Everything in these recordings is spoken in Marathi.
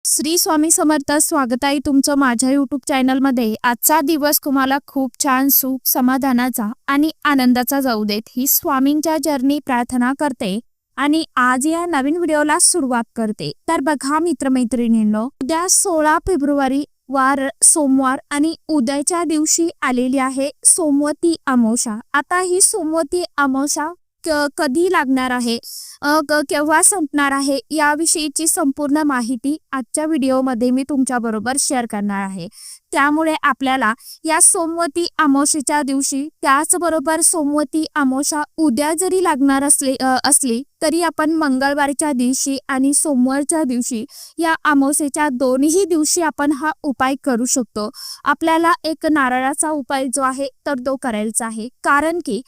श्री स्वामी समर्थ. स्वागत आहे तुमचं माझ्या यूट्यूब चॅनलमध्ये. आजचा दिवस तुम्हाला खूप छान सुख समाधानाचा आणि आनंदाचा जाऊ देत ही स्वामींच्या चरणी प्रार्थना करते आणि आज या नवीन व्हिडिओला सुरुवात करते. तर बघा मित्रमैत्रिणींनो, उद्या 16 फेब्रुवारी वार सोमवार आणि उद्याच्या दिवशी आलेली आहे सोमवती अमावस्या. आता ही सोमवती अमावस्या कधी लागणार आहे, केव्हा संपणार आहे, याविषयीची संपूर्ण माहिती आजच्या व्हिडिओमध्ये मी तुमच्या बरोबर शेअर करणार आहे. त्यामुळे आपल्याला या सोमवती अमावस्येच्या दिवशी, त्याचबरोबर सोमवती अमावस्या उद्या जरी लागणार असली तरी आपण मंगळवारच्या दिवशी आणि सोमवारच्या दिवशी या अमावस्येच्या दोन्ही दिवशी आपण हा उपाय करू शकतो. आपल्याला एक नारळाचा उपाय जो आहे तर तो करायचा आहे. कारण की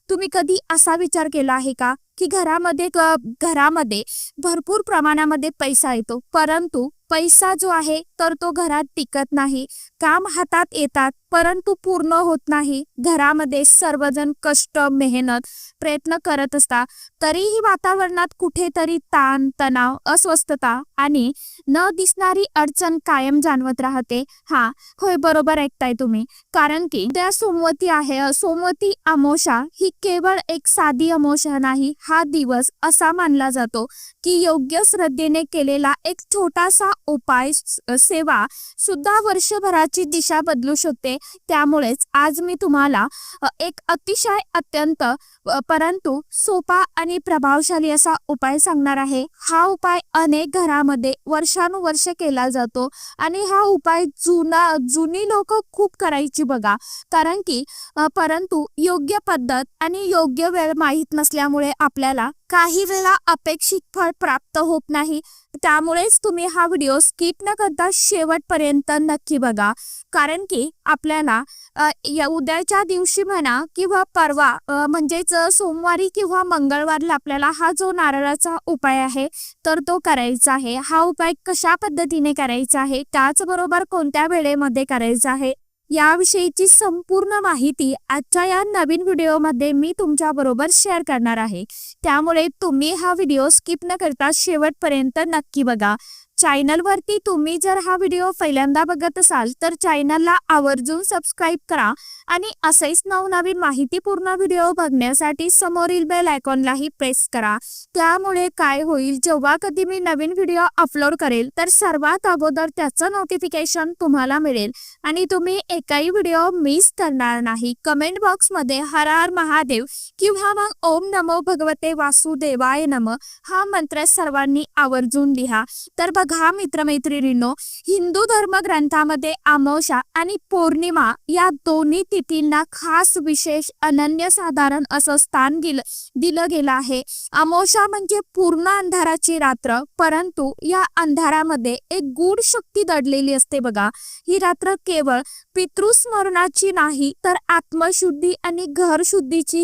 तुम्ही कधी असा विचार केला आहे का की घरामध्ये भरपूर प्रमाणामध्ये पैसा येतो, परंतु पैसा जो आहे तर तो घरात टिकत नाही. काम हातात येतात परंतु पूर्ण होत नाही. घरामध्ये सर्वजण कष्ट मेहनत प्रयत्न करत असतात, तरीही वातावरणात कुठेतरी ताण तणाव अस्वस्थता आणि न दिसणारी अडचण कायम जाणवत राहते. होय, बरोबर ऐकताय तुम्ही. कारण की त्या सोमवती आहे. सोमवती अमावस्या ही केवळ एक साधी अमावस्या नाही. हा दिवस असा मानला जातो की योग्य श्रद्धेने केलेला एक छोटासा उपाय सेवा सुद्धा वर्षभराची दिशा बदलू शकते. त्यामुळेच आज मी तुम्हाला एक अतिशय अत्यंत परंतु सोपा आणि प्रभावशाली असा उपाय सांगणार आहे. हा उपाय अनेक घरामध्ये वर्षानुवर्ष केला जातो आणि हा उपाय जुनी लोक खूप करायची बघा. कारण की परंतु योग्य पद्धत आणि योग्य वेळ माहीत नसल्यामुळे आपल्याला काही वेळा अपेक्षित फळ प्राप्त होत नाही. त्यामुळेच तुम्ही हा व्हिडिओ स्किप न करता शेवटपर्यंत नक्की बघा. कारण की आपल्याला उद्याच्या दिवशी म्हणा किंवा परवा म्हणजेच सोमवारी किंवा मंगळवारला आपल्याला हा जो नारळाचा उपाय आहे तर तो करायचा आहे. हा उपाय कशा पद्धतीने करायचा आहे, त्याचबरोबर कोणत्या वेळेमध्ये करायचा आहे, याविषयीची संपूर्ण माहिती आजच्या या नवीन व्हिडिओमध्ये मी तुमच्या बरोबर शेअर करणार आहे. त्यामुळे तुम्ही हा व्हिडिओ स्किप न करता शेवटपर्यंत नक्की बघा. चॅनलवरती तुम्ही जर हा व्हिडिओ पहिल्यांदा बघत असाल तर चॅनलला आवर्जून सबस्क्राईब करा आणि असेच नवनवीन माहितीपूर्ण व्हिडिओ बघण्यासाठी समोरील बेल आयकॉनलाही प्रेस करा. त्यामुळे काय होईल, जेव्हा कधी मी नवीन व्हिडिओ अपलोड करेल तर सर्वात अगोदर त्याचं नोटिफिकेशन तुम्हाला मिळेल आणि तुम्ही एकही व्हिडिओ मिस करणार नाही. कमेंट बॉक्समध्ये हर हर महादेव किंवा मग ओम नमो भगवते वासुदेवाय नमः हा मंत्र सर्वांनी आवर्जून लिहा. तर बघा मित्रमैत्रिणींनो, हिंदू धर्म ग्रंथामध्ये अमावस्या आणि पौर्णिमा या दोन्ही तिथींना खास विशेष अनन्यसाधारण असं स्थान दिलं गेलं आहे. अमावस्या म्हणजे पूर्ण अंधाराची रात्र, परंतु या अंधारामध्ये एक गूढ शक्ती दडलेली असते बघा. ही रात्र केवळ पितृस्मरणाची नाही तर आत्मशुद्धी आणि घर शुद्धीची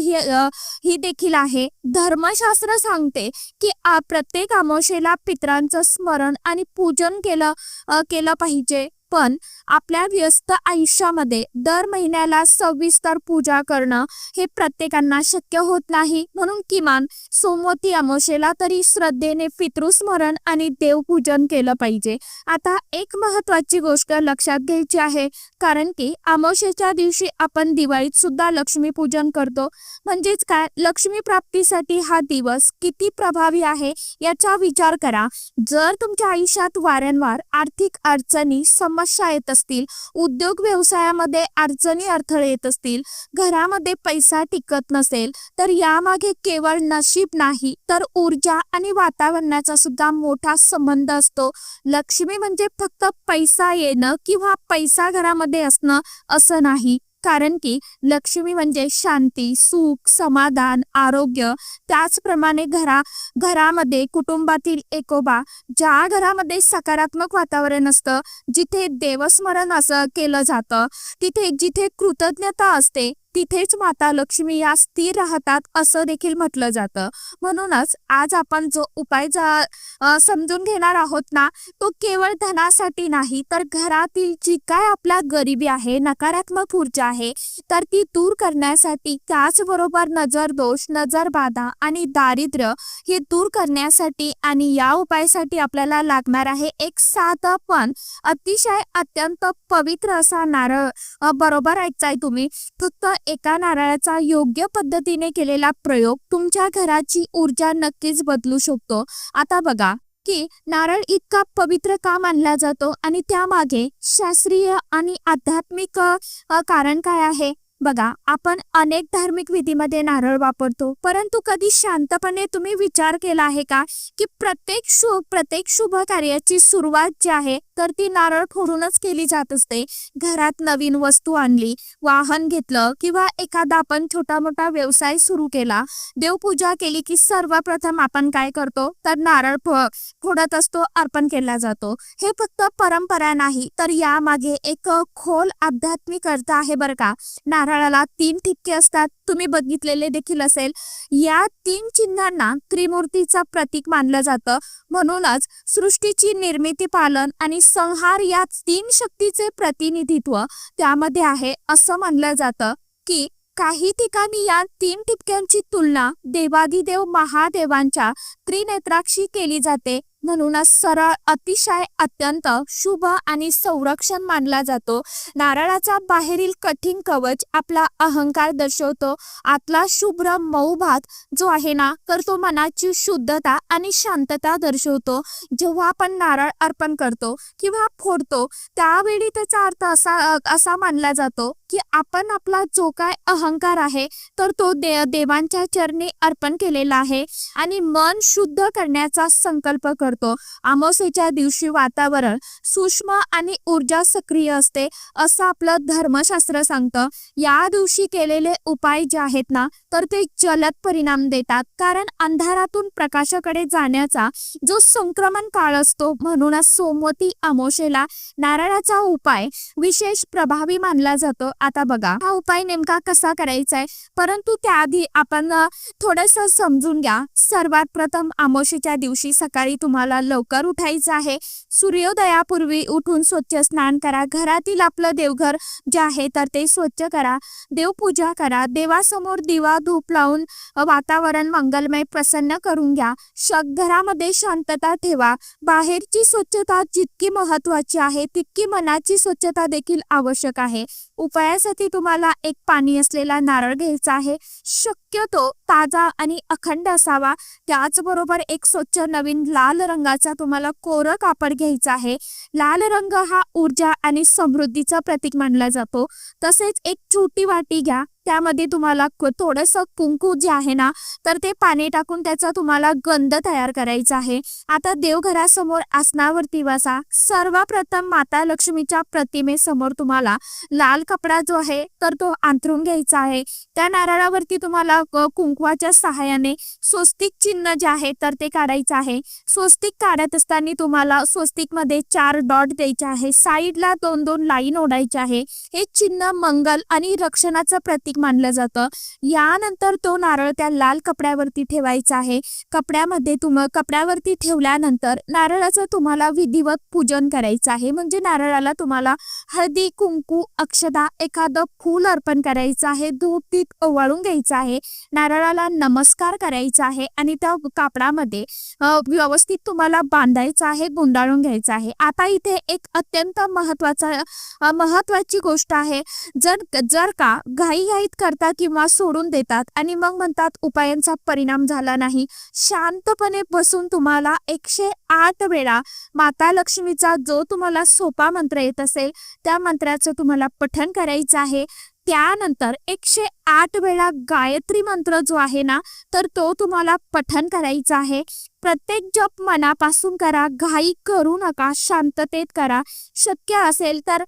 ही देखील आहे. धर्मशास्त्र सांगते की प्रत्येक अमावस्येला पितरांचं स्मरण आणि पूजन केलं पाहिजे. पण आपल्या व्यस्त आयुष्यामध्ये दर महिन्याला सविस्तर पूजा करणं हे प्रत्येकांना शक्य होत नाही. म्हणून किमान सोमवती अमावस्येला तरी श्रद्धेने पितृस्मरण आणि देवपूजन केलं पाहिजे. आता एक महत्वाची गोष्ट लक्षात घ्यायची आहे, कारण की अमावस्येच्या दिवशी आपण दिवाळीत सुद्धा लक्ष्मी पूजन करतो. म्हणजेच काय, लक्ष्मी प्राप्तीसाठी हा दिवस किती प्रभावी आहे याचा विचार करा. जर तुमच्या आयुष्यात वारंवार आर्थिक अडचणी समस्या येत असतील, उद्योग व्यवसायामध्ये अडचणी अडथळे येत असतील, घरामध्ये पैसा टिकत नसेल, तर यामागे केवळ नशीब नाही तर ऊर्जा आणि वातावरणाचा सुद्धा मोठा संबंध असतो. लक्ष्मी म्हणजे फक्त पैसा येणं किंवा पैसा घरामध्ये असणं असं नाही. कारण की लक्ष्मी म्हणजे शांती, सुख, समाधान, आरोग्य. त्याचप्रमाणे घरामध्ये कुटुंबातील एकोबा. ज्या घरामध्ये सकारात्मक वातावरण असतं, जिथे देवस्मरण असं केलं जातं, जिथे कृतज्ञता असते, तिथेच माता लक्ष्मी या स्थिर राहतात असं देखील म्हटलं जातं. म्हणूनच आज आपण जो उपाय समजून घेणार आहोत ना, तो केवळ धनासाठी नाही, तर घरातील जी काय आपल्या गरिबी आहे, नकारात्मक ऊर्जा आहे, तर ती दूर करण्यासाठी, त्याचबरोबर नजर दोष, नजर बाधा आणि दारिद्र्य हे दूर करण्यासाठी. आणि या उपायासाठी आपल्याला लागणार आहे एक साधा पण अतिशय अत्यंत पवित्र असा नारळ. बरोबर ऐकताय तुम्ही. फक्त एका नारळाचा योग्य पद्धतीने केलेला प्रयोग तुमच्या घराची ऊर्जा नक्कीच बदलू शकतो. आता बघा की नारळ इतका पवित्र का मानला जातो आणि त्यामागे शास्त्रीय आणि आध्यात्मिक कारण काय आहे. बघा, आपण अनेक धार्मिक विधीमध्ये नारळ वापरतो, परंतु कधी शांतपणे तुम्ही विचार केला आहे का की प्रत्येक शुभ कार्याची सुरुवात जी आहे तर ती नारळ फोडूनच केली जात असते. घरात नवीन वस्तू आणली, वाहन घेतलं किंवा एखादा आपण छोटा मोठा व्यवसाय सुरू केला, देवपूजा केली की सर्वप्रथम आपण काय करतो तर नारळ फोडत असतो, अर्पण केला जातो. हे फक्त परंपरा नाही, तर यामागे एक खोल आध्यात्मिक अर्थ आहे बरं का. नारळाला 3 ठिपके असतात, तुम्ही बघितलेले देखील असेल. या 3 चिन्हांना त्रिमूर्तीचा प्रतीक मानलं जातं. म्हणूनच सृष्टीची निर्मिती, पालन आणि संहार या 3 शक्तीचे प्रतिनिधित्व त्यामध्ये आहे असं मानलं जातं. की काही ठिकाणी या 3 ठिपक्यांची तुलना देवादिदेव महादेवांच्या त्रिनेत्राक्षी केली जाते. म्हणूनच सरळ, अतिशय अत्यंत शुभ आणि संरक्षण मानला जातो. नारळाचा बाहेरील कठीण कवच आपला अहंकार दर्शवतो. आतला शुभ्र मऊ भाग जो आहे ना, तर तो मनाची शुद्धता आणि शांतता दर्शवतो. जेव्हा आपण नारळ अर्पण करतो किंवा फोडतो त्यावेळी त्याचा अर्थ असा मानला जातो की आपण आपला जो काय अहंकार आहे तर तो देवांच्या चरणी अर्पण केलेला आहे आणि मन शुद्ध करण्याचा संकल्प करतो. अमावस्येच्या दिवशी वातावरण सूक्ष्म आणि ऊर्जा सक्रिय असते असं आपलं धर्मशास्त्र सांगतं. या दिवशी केलेले उपाय जे आहेत ना तर ते जलद परिणाम देतात, कारण अंधारातून प्रकाशाकडे जाण्याचा जो संक्रमण काळ असतो. म्हणूनच सोमवती अमावस्येला नारळाचा उपाय विशेष प्रभावी मानला जातो. आता बघा हा उपाय नेमका कसा करायचा आहे, परंतु त्याआधी आपण थोडंसं समजून घ्या. सर्वात प्रथम अमावस्येच्या दिवशी सकाळी तुम्हाला लवकर उठायचं आहे. सूर्योदयापूर्वी उठून स्वच्छ स्नान करा. घरातील आपलं देवघर जे आहे तर ते स्वच्छ करा. देवपूजा करा. देवासमोर दिवा धूप लावून वातावरण मंगलमय प्रसन्न करून घ्या. घरामध्ये शांतता ठेवा. बाहेरची स्वच्छता जितकी महत्वाची आहे तितकी मनाची स्वच्छता देखील आवश्यक आहे. उपायासाठी तुम्हाला एक पाणी असलेला नारळ घ्यायचा आहे. शक्यतो ताजा आणि अखंड असावा. त्याचबरोबर एक स्वच्छ नवीन लाल रंगाचा तुम्हाला कोरं कापड घ्यायचं आहे. लाल रंग हा ऊर्जा आणि समृद्धीचं प्रतीक मानला जातो. तसेच एक छोटी वाटी घ्या. त्यामध्ये तुम्हाला थोडंसं कुंकू जे आहे ना तर ते पाणी टाकून त्याचा तुम्हाला गंध तयार करायचा आहे. आता देवघरासमोर आसनावरती बसा. सर्वप्रथम माता लक्ष्मीच्या प्रतिमेसमोर तुम्हाला लाल कपडा जो आहे तर तो अंथरून घ्यायचा आहे. त्या नारळावरती तुम्हाला कुंकवाच्या सहाय्याने स्वस्तिक चिन्ह जे आहे तर ते काढायचं आहे. स्वस्तिक काढत असताना तुम्हाला स्वस्तिक मध्ये 4 डॉट द्यायचे आहे. साईडला 2-2 लाईन ओढायचे आहे. हे चिन्ह मंगल आणि रक्षणाचं प्रतीक मानलं जातं. यानंतर तो नारळ त्या लाल कपड्यावरती ठेवायचा आहे. कपड्यावरती ठेवल्यानंतर नारळाचं तुम्हाला विधिवत पूजन करायचं आहे. म्हणजे नारळाला तुम्हाला हळदी, कुंकू, अक्षता, एखादं फूल अर्पण करायचं आहे. धूप दीप ओवाळून घ्यायचं आहे. नारळाला नमस्कार करायचा आहे आणि त्या कापडामध्ये व्यवस्थित तुम्हाला बांधायचं आहे, गुंडाळून घ्यायचं आहे. आता इथे एक अत्यंत महत्वाची गोष्ट आहे. जर का घाईघाईत करता किंवा सोडून देतात आणि मग म्हणतात उपायांचा परिणाम झाला नाही, शांतपणे बसून तुम्हाला 108 वेळा माता लक्ष्मीचा जो तुम्हाला सोपा मंत्र येत असेल त्या मंत्राचं तुम्हाला पठण करायचं आहे. त्यानंतर 108 वेळा गायत्री मंत्र जो आहे ना तर तो तुम्हाला पठण करायचा आहे. प्रत्येक जप मनापासून करा. घाई करू नका, शांततेत करा. शक्य असेल तर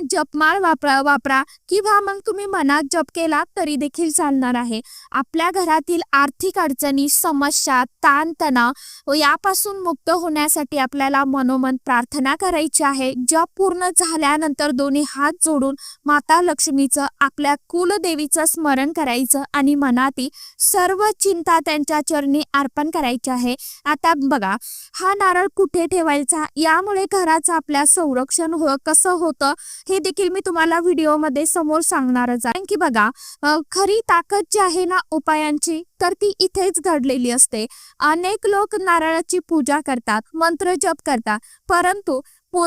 जपमाळ वापरा किंवा मग तुम्ही मनात जप केला तरी देखील चालणार आहे. आपल्या घरातील आर्थिक अडचणी, समस्या, ताणतणाव यापासून मुक्त होण्यासाठी आपल्याला मनोमन प्रार्थना करायची आहे. जप पूर्ण झाल्यानंतर दोन्ही हात जोडून माता लक्ष्मीचं, आपल्या कुलदेवीचं स्मरण करायचं आणि मनातील सर्व चिंता त्यांच्या चरणी अर्पण करायची आहे. आता बघा, हा नारळ कुठे ठेवायचा, यामुळे घराचं आपल्या संरक्षण कसं होतं हे देखील मी तुम्हाला व्हिडिओमध्ये समोर सांगणारच आहे. की बघा, खरी ताकद जी आहे ना उपायांची, तर ती इथेच घडलेली असते. अनेक लोक नारळाची पूजा करतात, मंत्र जप करतात, परंतु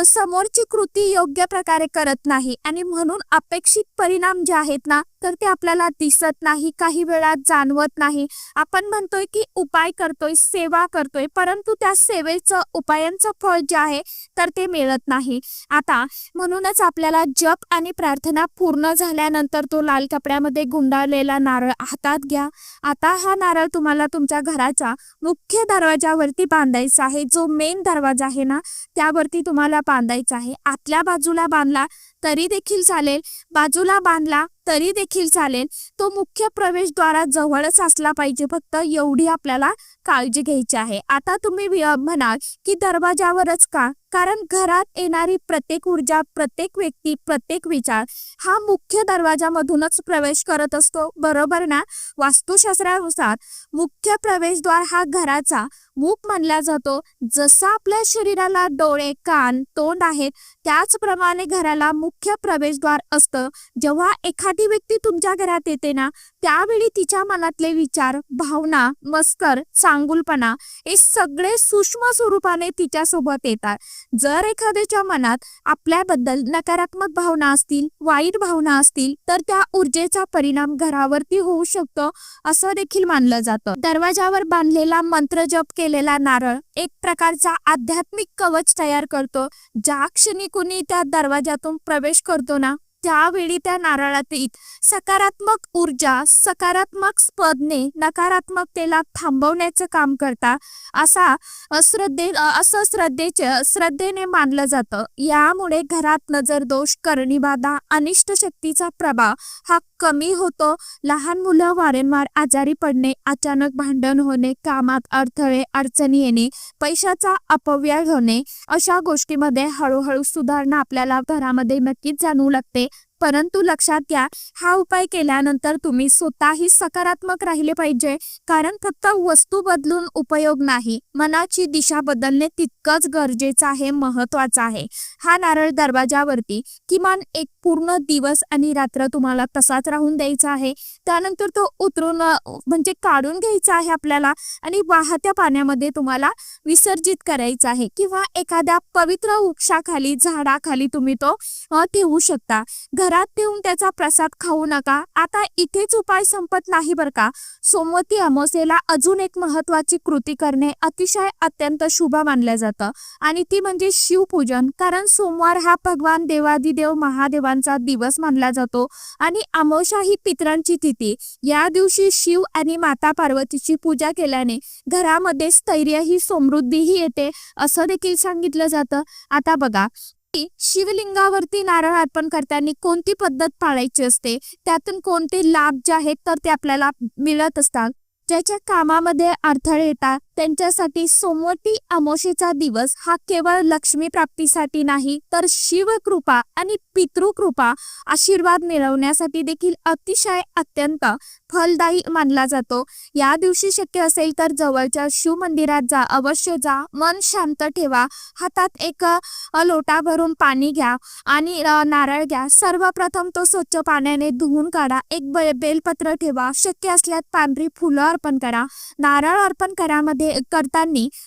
समोरची कृती योग्य प्रकारे करत नाही आणि म्हणून अपेक्षित परिणाम जे आहेत ना, तर ते आपल्याला दिसत नाही, काही वेळा जाणवत नाही. आपण म्हणतोय की उपाय करतोय, सेवा करतोय, परंतु त्या सेवेचं, उपायांचं फळ जे आहे तर ते मिळत नाही. आता म्हणूनच आपल्याला जप आणि प्रार्थना पूर्ण झाल्यानंतर तो लाल कपड्यामध्ये गुंडाळलेला नारळ हातात घ्या. आता हा नारळ तुम्हाला तुमच्या घराच्या मुख्य दरवाजावरती बांधायचा आहे. जो मेन दरवाजा आहे ना, त्यावरती तुम्हाला बांधायचा आहे. आतल्या बाजूला बांधला तरी देखील चालेल, बाजूला बांधला तरी देखील चालेल. तो मुख्य प्रवेशद्वारा जवळच असला पाहिजे, फक्त एवढी आपल्याला काळजी घ्यायची आहे. आता तुम्ही म्हणाल की दरवाजावरच का? कारण घरात येणारी प्रत्येक ऊर्जा, प्रत्येक व्यक्ती, प्रत्येक विचार हा मुख्य दरवाजामधूनच प्रवेश करत असतो, बरोबर ना? वास्तुशास्त्रानुसार मुख्य प्रवेशद्वार हा घराचा मुख मानला जातो. जसं आपल्या शरीराला डोळे, कान, तोंड आहेत, त्याचप्रमाणे घराला मुख्य प्रवेशद्वार असतं. जेव्हा एखादी व्यक्ती तुमच्या घरात येते ना, त्यावेळी तिच्या मनातले विचार, भावना, मस्कर, चांगुलपणा हे सगळे सूक्ष्म स्वरूपाने तिच्यासोबत येतात. जर एखाद्याच्या मनात आपल्याबद्दल नकारात्मक भावना असतील, वाईट भावना असतील, तर त्या ऊर्जेचा परिणाम घरावरती होऊ शकतो, असं देखील मानलं जातं. दरवाजावर बांधलेला मंत्र जप केलेला नारळ एक प्रकारचा आध्यात्मिक कवच तयार करतो. ज्या क्षणी कुणी त्या दरवाजातून प्रवेश करतो ना, त्यावेळी त्या नारळातील सकारात्मक ऊर्जा, सकारात्मक स्पंदने नकारात्मकतेला थांबवण्याचं काम करतात, असं श्रद्धेने मानलं जातं. यामुळे घरात नजर दोष, करणीबाधा, अनिष्ट शक्तीचा प्रभाव हा कमी होतो. लहान मुलं वारंवार आजारी पडणे, अचानक भांडण होणे, कामात अडथळे, अडचणी येणे, पैशाचा अपव्यय होणे, अशा गोष्टीमध्ये हळूहळू सुधारणा आपल्याला घरामध्ये नक्कीच जाणवू लागते. परंतु लक्षात घ्या, हा उपाय केल्यानंतर तुम्ही स्वतःही सकारात्मक राहिले पाहिजे. कारण फक्त वस्तू बदलून उपयोग नाही, मनाची दिशा बदलणे तितकंच गरजेचं आहे, महत्वाचं आहे. हा नारळ दरवाजावरती किमान एक पूर्ण दिवस आणि रात्र तुम्हाला तसाच राहून द्यायचा आहे. त्यानंतर तो उतरून म्हणजे काढून घ्यायचा आहे आपल्याला आणि वाहत्या पाण्यामध्ये तुम्हाला विसर्जित करायचा आहे, किंवा एखाद्या पवित्र वृक्षाखाली, झाडाखाली तुम्ही तो ठेवू शकता. घरात ठेवून त्याचा प्रसाद खाऊ नका. आता इथेच उपाय संपत नाही बरं का. सोमवती अमावस्येला अजून एक महत्वाची कृती करणे अतिशय अत्यंत शुभ मानलं जातं आणि ती म्हणजे शिवपूजन. कारण सोमवार हा भगवान देवादिदेव महादेवांचा दिवस मानला जातो आणि अमावस्या ही पितरांची तिथी. या दिवशी शिव आणि माता पार्वतीची पूजा केल्याने घरामध्ये स्थैर्यही, समृद्धीही येते, असं देखील सांगितलं जातं. आता बघा, शिवलिंगावरती नारळ अर्पण करताना कोणती पद्धत पाळायची असते, त्यातून कोणते लाभ जे आहेत तर ते आपल्याला मिळत असतात. ज्याच्या कामामध्ये अडथळे येतात त्यांच्यासाठी सोमवती अमावस्येचा दिवस हा केवळ लक्ष्मी प्राप्तीसाठी नाही, तर शिवकृपा आणि पितृकृपा, आशीर्वाद मिळवण्यासाठी देखील अतिशय अत्यंत फलदायी मानला जातो. या दिवशी शक्य असेल तर जवळच्या शिव मंदिरात जा, अवश्य जा. मन शांत ठेवा. हातात एक लोटा भरून पाणी घ्या आणि नारळ घ्या. सर्वप्रथम तो स्वच्छ पाण्याने धुवून काढा. एक बेलपत्र ठेवा. शक्य असल्यास पांढरी फुलं अर्पण करा. नारळ अर्पण करताना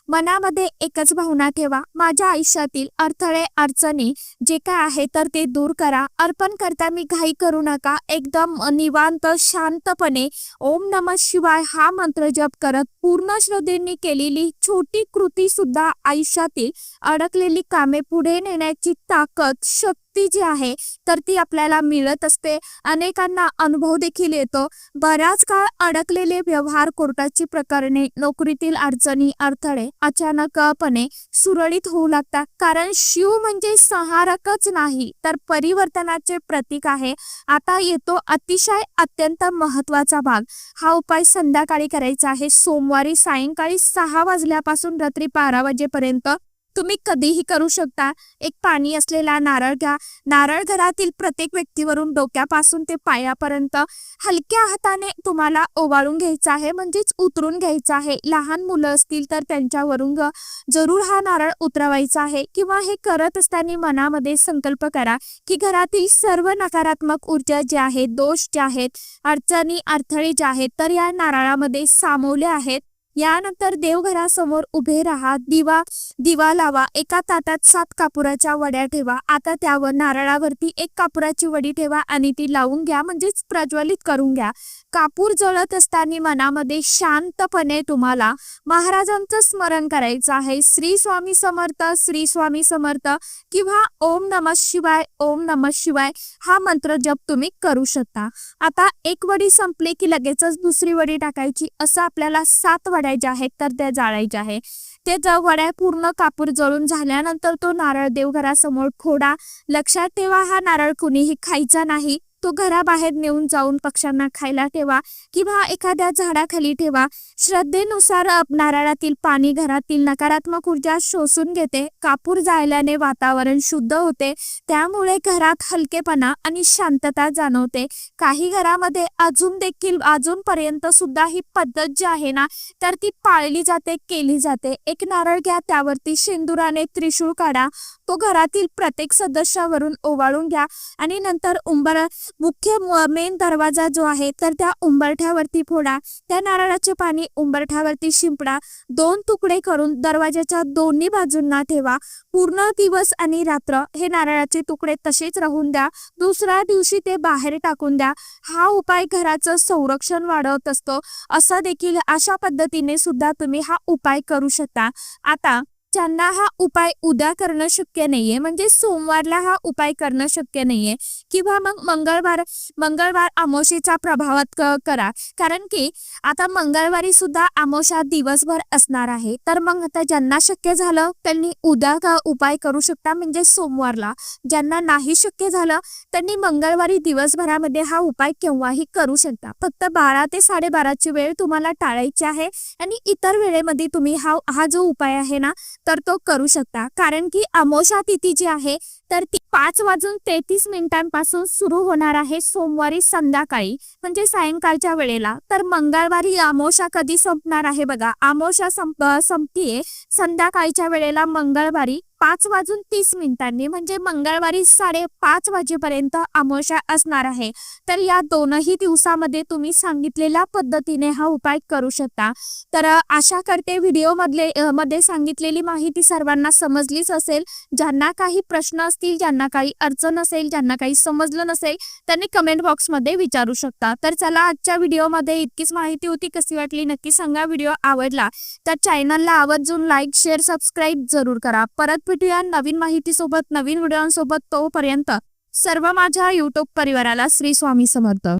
मनामध्ये एकच भावना ठेवा, माझ्या आयुष्यातील अडथळे, अडचणी जे काय आहे तर ते दूर करा. अर्पण करताना घाई करू नका. एकदम निवांत, शांतपणे ओम नमः शिवाय हा मंत्र जप करत पूर्ण श्रद्धेने केलेली छोटी कृती सुद्धा आयुष्यातील अडकलेली कामे पुढे नेण्याची ताकद, शक्ती मुक्ती जी आहे तर ती आपल्याला मिळत असते. अनेकांना अनुभव देखील येतो. बऱ्याच काळ अडकलेले व्यवहार, कोर्टाची प्रकरणे, नोकरीतील अडचणी, अडथळे अचानकपणे सुरळीत होऊ लागतात. कारण शिव म्हणजे संहारकच नाही तर परिवर्तनाचे प्रतीक आहे. आता येतो अतिशय अत्यंत महत्वाचा भाग. हा उपाय संध्याकाळी करायचा आहे. सोमवारी सायंकाळी 6 वाजल्यापासून रात्री 12 वाजेपर्यंत तुम्ही कधीही करू शकता. एक पाणी असलेला नारळ घ्या. नारळ घरातील प्रत्येक व्यक्तीवरून डोक्यापासून ते पायापर्यंत हलक्या हाताने तुम्हाला ओवाळून घ्यायचा आहे, म्हणजेच उतरून घ्यायचा आहे. लहान मुलं असतील तर त्यांच्यावरून जरूर हा नारळ उतरवायचा आहे. किंवा हे करत असताना मनामध्ये संकल्प करा की घरातील सर्व नकारात्मक ऊर्जा ज्या आहेत, दोष जे आहेत, अडचणी, अडथळे जे आहेत तर या नारळामध्ये सामावले आहेत. यानंतर देवघरासमोर उभे राहा. दिवा लावा. एका ताटात 7 कापुराच्या वड्या ठेवा. आता त्यावर नारळावरती एक कापुराची वडी ठेवा आणि ती लावून घ्या, म्हणजेच प्रज्वलित करून घ्या. कापूर जळत असताना मनामध्ये शांतपणे तुम्हाला महाराजांचं स्मरण करायचं आहे. श्री स्वामी समर्थ, श्री स्वामी समर्थ किंवा ओम नमः शिवाय, ओम नमः शिवाय हा मंत्र जप तुम्ही करू शकता. आता एक वडी संपली की लगेचच दुसरी वडी टाकायची. असं आपल्याला 7 वड्या ज्या आहेत तर त्या जाळायच्या आहे. ते वड्या पूर्ण कापूर जळून झाल्यानंतर तो नारळ देवघरासमोर फोडा. लक्षात ठेवा, हा नारळ कुणीही खायचा नाही. तो घराबाहेर नेऊन जाऊन पक्ष्यांना खायला ठेवा किंवा एखाद्या झाडाखाली ठेवा. श्रद्धेनुसार नारळातील पाणी घरातील नकारात्मक ऊर्जा शोषून घेते. कापूर जाळल्याने वातावरण शुद्ध होते, त्यामुळे घरात हलकेपणा आणि शांतता जाणवते. काही घरामध्ये अजूनपर्यंत सुद्धा ही पद्धत जी आहे ना तर ती पाळली जाते, केली जाते. एक नारळ घ्या, त्यावरती शेंदुराने त्रिशूळ काढा. तो घरातील प्रत्येक सदस्यावरून ओवाळून घ्या आणि नंतर मुख्य मेन दरवाजा जो आहे तर त्या उंबरठ्यावरती फोडा. त्या नारळाचे पाणी उंबरठ्यावरती शिंपडा. 2 तुकडे करून दरवाजाच्या दोन्ही बाजूंना ठेवा. पूर्ण दिवस आणि रात्र हे नारळाचे तुकडे तसेच राहून द्या. दुसऱ्या दिवशी ते बाहेर टाकून द्या. हा उपाय घराचं संरक्षण वाढवत असतो. अशा पद्धतीने सुद्धा तुम्ही हा उपाय करू शकता. आता ज्यांना हा उपाय उद्या करणं शक्य नाहीये, म्हणजे सोमवारला हा उपाय करणं शक्य नाहीये किंवा मग मंगळवार अमावस्येच्या प्रभावात करा. कारण की आता मंगळवारी सुद्धा अमावस्या दिवसभर असणार आहे. तर मग आता ज्यांना शक्य झालं त्यांनी उद्या उपाय करू शकता, म्हणजे सोमवारला. ज्यांना नाही शक्य झालं त्यांनी मंगळवारी दिवसभरामध्ये हा उपाय केव्हाही करू शकता. फक्त 12 ते 12:30ची वेळ तुम्हाला टाळायची आहे आणि इतर वेळेमध्ये तुम्ही हा जो उपाय आहे ना तर तो करू शकता. कारण की अमावस्या तिथी जी आहे तर ती 5:33 सुरू होणार आहे सोमवारी संध्याकाळी, म्हणजे सायंकाळच्या वेळेला. तर मंगळवारी अमावस्या कधी संपणार आहे बघा. अमावस्या संपतीये संध्याकाळच्या वेळेला मंगळवारी 5:30 म्हणजे मंगळवारी 5:30 वाजेपर्यंत अमावस्या असणार आहे. तर या दोनही दिवसामध्ये तुम्ही सांगितलेल्या पद्धतीने हा उपाय करू शकता. तर आशा करते मध्ये सांगितलेली माहिती सर्वांना समजलीच असेल. ज्यांना काही प्रश्न असतील, ज्यांना काही अडचण असेल, ज्यांना काही समजलं नसेल त्यांनी कमेंट बॉक्समध्ये विचारू शकता. तर चला, आजच्या व्हिडिओमध्ये इतकीच माहिती होती. कशी वाटली नक्की सांगा. व्हिडिओ आवडला तर चॅनलला आवर्जून लाईक, शेअर, सबस्क्राईब जरूर करा. परत भेटूया नवीन माहितीसोबत, नवीन व्हिडिओसोबत. तोपर्यंत सर्व माझ्या यूट्यूब परिवाराला श्री स्वामी समर्थ.